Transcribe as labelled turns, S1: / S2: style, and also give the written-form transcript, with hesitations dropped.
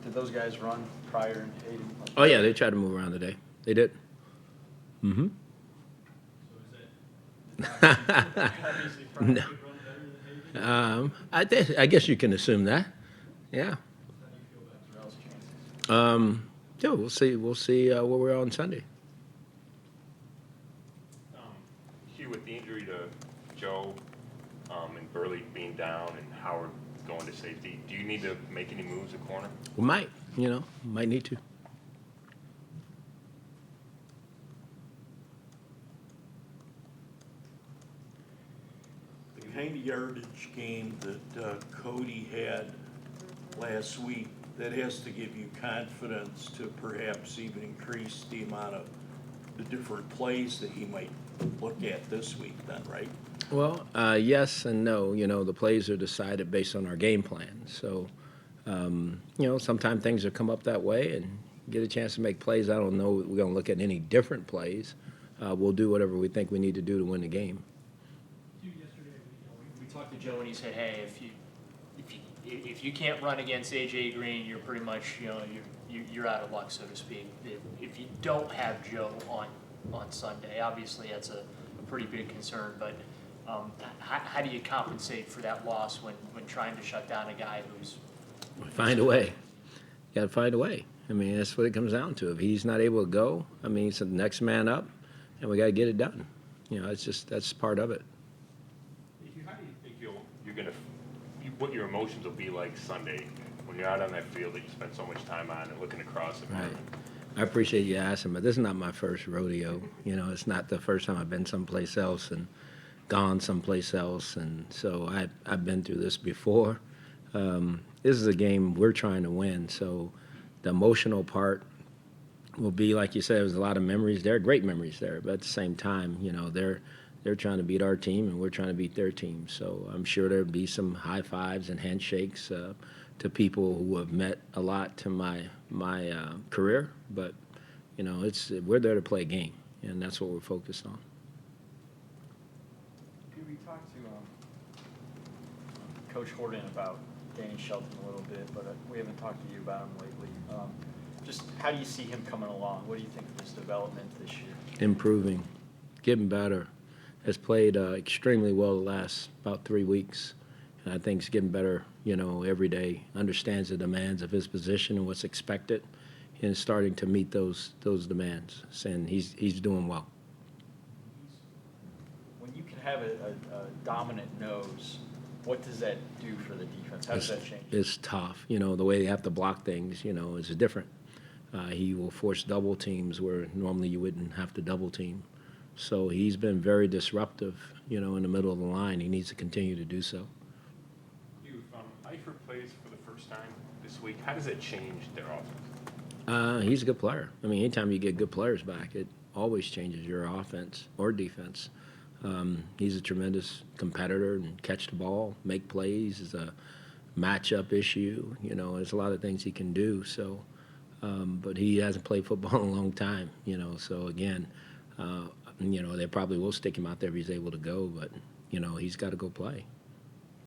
S1: Did those guys run prior and Hayden?
S2: Oh, yeah, they tried to move around today. They did. Mm-hmm.
S1: So is it obviously Pryor
S2: No.
S1: could run better than Hayden?
S2: I guess you can assume that. Yeah.
S1: How do you feel about Terrell's chances?
S2: Yeah, we'll see. We'll see where we're on Sunday.
S3: Hugh, with the injury to Joe and Burley being down and Howard going to safety, do you need to make any moves at corner?
S2: We might, might need to.
S4: The kind of yardage game that Cody had last week, that has to give you confidence to perhaps even increase the amount of the different plays that he might look at this week then, right?
S2: Well, yes and no. The plays are decided based on our game plan. So, sometimes things will come up that way and get a chance to make plays. I don't know we're going to look at any different plays. We'll do whatever we think we need to do to win the game.
S5: Yesterday, we talked to Joe and he said, hey, if you can't run against AJ Green, you're pretty much you're out of luck, so to speak. If you don't have Joe on Sunday, obviously that's a pretty big concern. But how do you compensate for that loss when trying to shut down a guy who's
S2: Find a way. Got to find a way. I mean, that's what it comes down to. If he's not able to go, I mean, it's the next man up, and we got to get it done. That's part of it.
S3: How do you think you're going to what your emotions will be like Sunday when you're out on that field that you spent so much time on and looking across it?
S2: Right. I appreciate you asking, but this is not my first rodeo. It's not the first time I've been someplace else and gone someplace else, and so I've been through this before. This is a game we're trying to win, so the emotional part will be, like you said, there's a lot of memories there, great memories there, but at the same time, they're trying to beat our team and we're trying to beat their team. So I'm sure there'll be some high fives and handshakes to people who have met a lot to my career, but we're there to play a game, and that's what we're focused on.
S1: We talked to Coach Horton about Danny Shelton a little bit, but we haven't talked to you about him lately. Just how do you see him coming along? What do you think of his development this year?
S2: Improving, getting better. Has played extremely well the last about 3 weeks, and I think he's getting better, every day. Understands the demands of his position and what's expected, and starting to meet those demands. And he's doing well.
S1: When you can have a dominant nose, what does that do for the defense? How does that change?
S2: It's tough. The way they have to block things, is different. He will force double teams where normally you wouldn't have to double team. So he's been very disruptive, in the middle of the line. He needs to continue to do so.
S3: Eifert plays for the first time this week. How does that change their offense?
S2: He's a good player. I mean, anytime you get good players back, it always changes your offense or defense. He's a tremendous competitor and catch the ball, make plays. Is a matchup issue. There's a lot of things he can do. So, but he hasn't played football in a long time. So again, they probably will stick him out there if he's able to go. But he's got to go play.